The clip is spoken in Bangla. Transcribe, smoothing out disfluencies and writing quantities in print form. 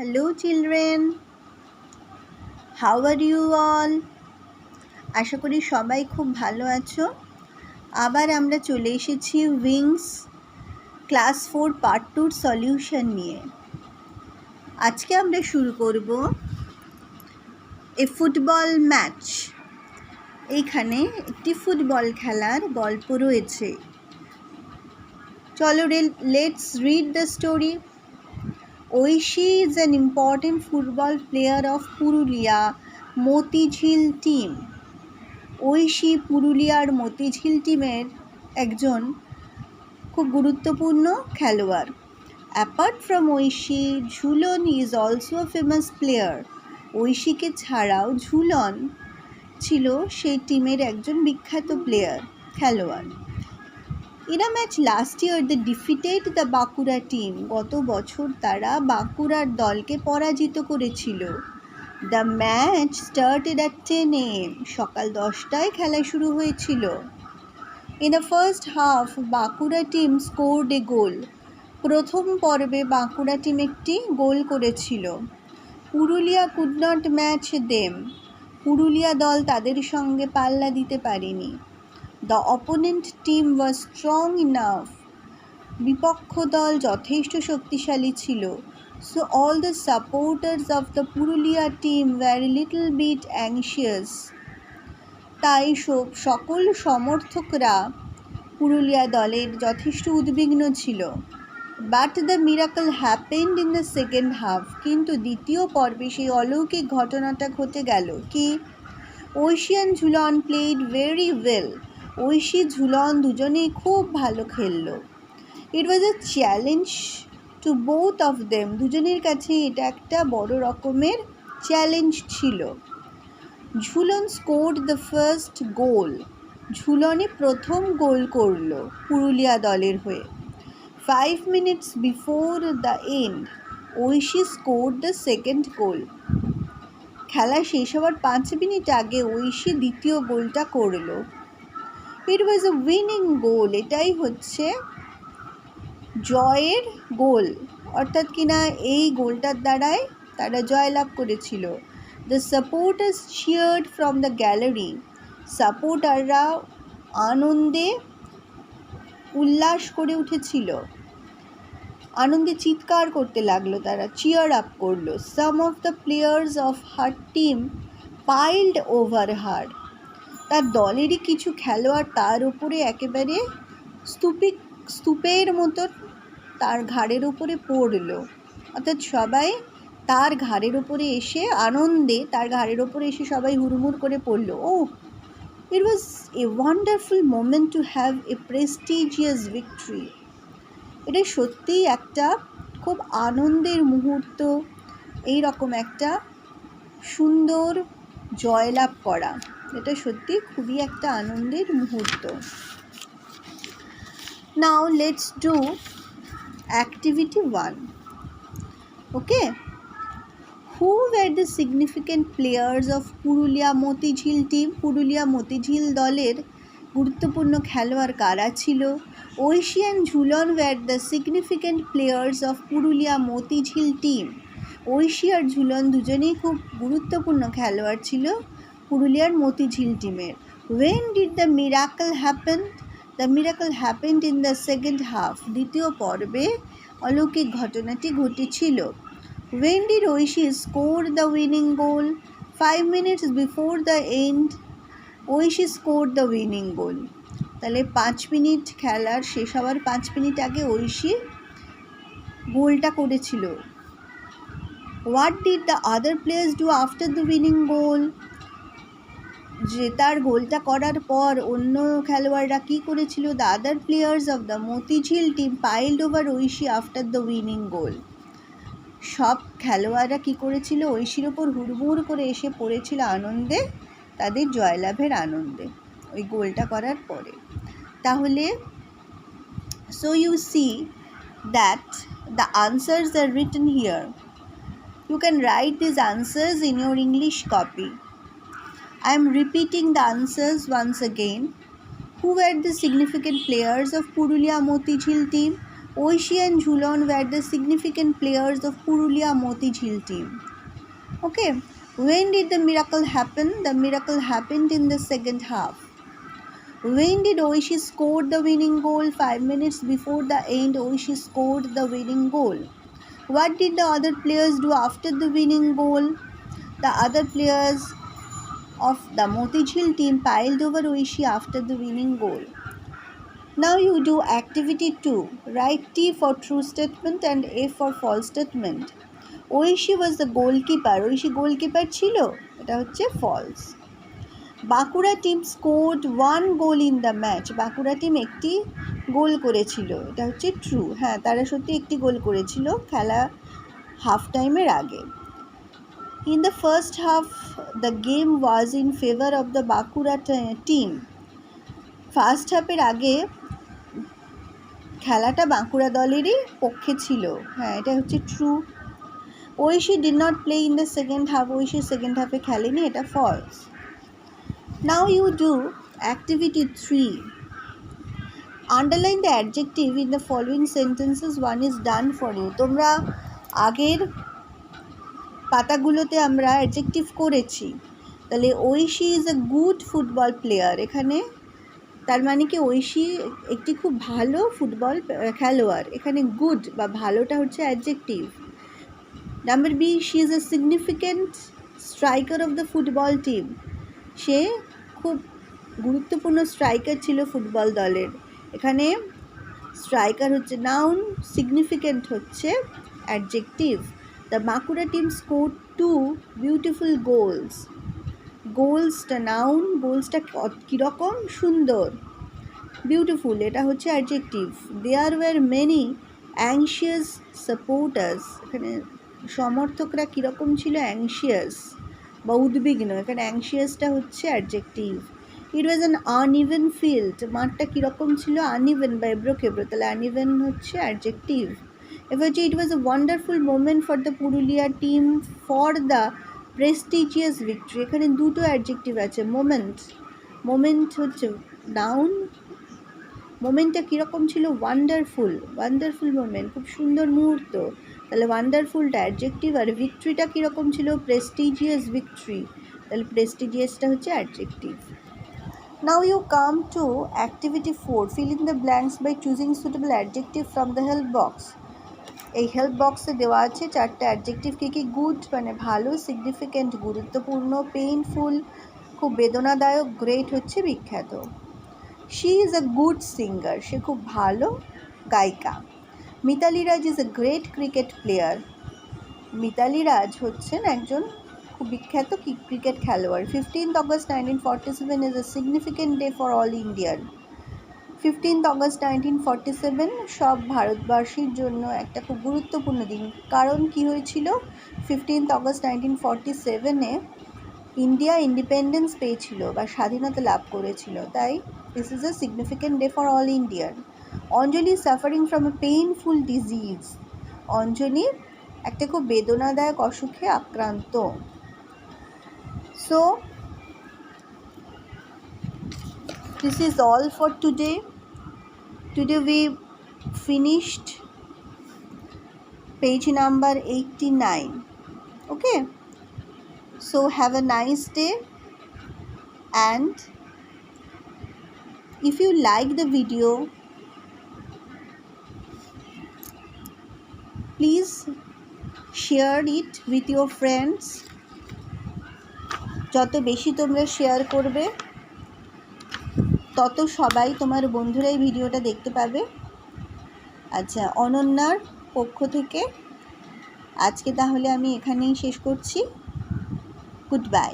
Hello children, how are you all? আশা করি সবাই খুব ভালো আছো। আবার আমরা চলে এসেছি উইংস ক্লাস 4 পার্ট 2 সলিউশন নিয়ে। আজকে আমরা শুরু করব এ ফুটবল ম্যাচ। এইখানে একটি ফুটবল খেলার গল্প রয়েছে। চলো let's read the story. Oishi is an important football player of Purulia Motijheel team. Oishi পুরুলিয়ার মতিঝিল টিমের একজন খুব গুরুত্বপূর্ণ খেলোয়াড়। Apart from Oishi, Jhulan is also a famous player. ঐশীকে ছাড়াও ঝুলন ছিল সেই টিমের একজন বিখ্যাত খেলোয়াড়। In a match last year they defeated the Bankura team. গত বছর তারা বাঁকুড়ার দলকে পরাজিত করেছিল। The match started at 10 AM। সকাল 10টায় খেলা শুরু হয়েছিল। In the first half Bankura team scored a goal. প্রথম পর্বে বাঁকুড়া টিম একটি গোল করেছিল। Purulia could not match them. পুরুলিয়া দল তাদের সঙ্গে পাল্লা দিতে পারেনি। The opponent team was strong enough. বিপক্ষ দল যথেষ্ট শক্তিশালী ছিল। So all the supporters of the Purulia team were a little bit anxious. তাই সকল সমর্থকরা পুরুলিয়া দলের যথেষ্ট উদ্বিগ্ন ছিল। But the miracle happened in the second half. কিন্তু দ্বিতীয় পর্বে সেই অলৌকিক ঘটনাটা ঘটে গেল কি Oishi and Jhulan played very well. Oishi Jhulan দুজনেই খুব ভালো খেললো। It was a challenge to both of them. দুজনের কাছে এটা একটা বড় রকমের চ্যালেঞ্জ ছিল। Jhulan scored the first goal. ঝুলনে প্রথম গোল করলো পুরুলিয়া দলের হয়ে। 5 minutes before the end, Oishi scored the second goal. খেলা শেষ হওয়ার 5 মিনিট আগে ঐশী দ্বিতীয় গোলটা করলো। It was a winning goal. এটাই হচ্ছে জয়ের গোল, অর্থাৎ কিনা এই গোলটার দ্বারাই তারা জয়লাভ করেছিল। The supporters cheered from the gallery. সাপোর্টাররা আনন্দে উল্লাস করে উঠেছিল, আনন্দে চিৎকার করতে লাগলো, তারা চিয়ার আপ করলো। Some of the players of her team piled over her. তার দলেরই কিছু খেলোয়াড় তার উপরে একেবারে স্তূপের মতো তার ঘাড়ের উপরে পড়ল, অর্থাৎ সবাই তার ঘাড়ের উপরে এসে আনন্দে তার ঘাড়ের উপরে এসে সবাই হুড়মুড় করে পড়ল। Oh it was a wonderful moment to have a prestigious victory. এটা সত্যিই একটা খুব আনন্দের মুহূর্ত, এই রকম একটা সুন্দর জয়লাভ করা, এটা সত্যি খুবই একটা আনন্দের মুহূর্ত। Now let's do activity 1. Okay, who were the significant players of Purulia Motijheel team? Purulia Motijheel দলের গুরুত্বপূর্ণ খেলোয়াড় কারা ছিল? Oishi and Jhulan were the significant players of Purulia Motijheel team. Oishi আর ঝুলন দুজনেই খুব গুরুত্বপূর্ণ খেলোয়াড় ছিল পুরুলিয়ার মতিঝিল টিমের। When did the miracle happen? The miracle happened in the second half. দ্বিতীয় পর্বে অলৌকিক ঘটনাটি ঘটেছিল। When did Oishi score the winning goal? 5 minutes before the end, Oishi scored the winning goal. তাহলে 5 মিনিট খেলার শেষ হওয়ার 5 মিনিট আগে ঐশী গোলটা করেছিল। What did the other players do after the winning goal? যে তার গোলটা করার পর অন্য খেলোয়াড়রা কী করেছিল? The other players of the Motijheel team piled over Oishi after the winning goal. সব খেলোয়াড়রা কী করেছিল? ঐশীর ওপর হুড়মুড় করে এসে পড়েছিল আনন্দে, তাদের জয়লাভের আনন্দে ওই গোলটা করার পরে। তাহলে so you see that the answers are written here. You can write this answers in your English copy. I am repeating the answers once again. Who were the significant players of Purulia Motijhil team? Oishi and Jhulon were the significant players of Purulia Motijhil team. Okay, when did the miracle happen? The miracle happened in the second half. When did Oishi score the winning goal? 5 minutes before the end, Oishi scored the winning goal. What did the other players do after the winning goal? The other players of the Motijhil team piled over Oishi after the winning goal. Now you do activity 2. Write T for true statement and A for false statement. Oishi was the goalkeeper. Oishi goalkeeper ছিল, এটা হচ্ছে false. Bankura team scored 1 goal in the match. Bankura team একটি গোল করেছিল, এটা হচ্ছে ট্রু. হ্যাঁ, তারা সত্যি একটি গোল করেছিল খেলা হাফ টাইমের আগে. In the first half, the game was in favor of the Bankura team. First হাফের আগে খেলাটা বাঁকুড়া দলেরই পক্ষে ছিল. হ্যাঁ, এটা হচ্ছে true. Oishi did not play in the second half. Oishi second হাফে খেলেনি, এটা false. Now you do activity 3. Underline the adjective in the following sentences. One is done for you. তোমরা আগের পাতাগুলোতে আমরা অ্যাডজেক্টিভ করেছি. তাহলে Oishi is a good football player, এখানে তার মানে কি ঐশী একটি খুব ভালো ফুটবল খেলোয়াড়. এখানে গুড বা ভালোটা হচ্ছে adjective. Number B, she is a significant striker of the football team. সে খুব গুরুত্বপূর্ণ স্ট্রাইকার ছিল ফুটবল দলের. এখানে স্ট্রাইকার হচ্ছে নাউন, সিগনিফিক্যান্ট হচ্ছে adjective. The Bankura team scored 2 beautiful goals. গোলসটা নাউন, গোলসটা কীরকম সুন্দর. বিউটিফুল এটা হচ্ছে adjective. There were many anxious supporters. এখানে সমর্থকরা কীরকম ছিল? অ্যাংশিয়াস বা উদ্বিগ্ন. এখানে অ্যাংশিয়াসটা হচ্ছে adjective. It was an uneven field. মাঠটা কীরকম ছিল? আনইভেন বা এবড়ো খেবড়ো. তাহলে আনইভেন হচ্ছে অ্যাডজেক্টিভ. এবার যে it was a wonderful moment for the Purulia team for the prestigious victory. এখানে দুটো অ্যাডজেক্টিভ আছে. মোমেন্ট হচ্ছে নাউন. মোমেন্টটা কীরকম ছিল? ওয়ান্ডারফুল মোমেন্ট, খুব সুন্দর মুহূর্ত. তাহলে ওয়ান্ডারফুলটা অ্যাডজেক্টিভ. আর ভিক্টরিটা কীরকম ছিল? Prestigious victory. তাহলে প্রেস্টিজিয়াসটা হচ্ছে adjective. Now you come to activity 4. Fill in the blanks by choosing suitable adjective from the help box. এই হেল্প বক্সে দেওয়া আছে 4টে অ্যাডজেক্টিভ. কী? গুড মানে ভালো, সিগনিফিক্যান্ট গুরুত্বপূর্ণ, পেইনফুল খুব বেদনাদায়ক, গ্রেট হচ্ছে বিখ্যাত. She is a good singer. সে খুব ভালো গায়িকা. Mithali Raj is a great cricket player. Mithali Raj হচ্ছেন একজন খুব বিখ্যাত ক্রিকেট খেলোয়াড়. 15th August 1947 is a significant day for all Indian. 15th August 1947 সব ভারতবাসীর জন্য একটা খুব গুরুত্বপূর্ণ দিন. কারণ কি হয়েছিল? 15th August 1947-এ ইন্ডিয়া ইন্ডিপেন্ডেন্স পেয়েছিল বা স্বাধীনতা লাভ করেছিল. তাই this is a significant day for all Indian. Anjali suffering from a painful disease. Anjali একটা খুব বেদনাদায়ক অসুখে আক্রান্ত. So this is all for today. Today we finished page number 89. Okay, so have a nice day, and if you like the video, please share it with your friends. যত বেশি তোমরা শেয়ার করবে তত সবাই তোমার বন্ধুরা এই ভিডিওটা দেখতে পাবে. আচ্ছা, অনন্যার পক্ষ থেকে আজকে তাহলে আমি এখানেই শেষ করছি. Good bye.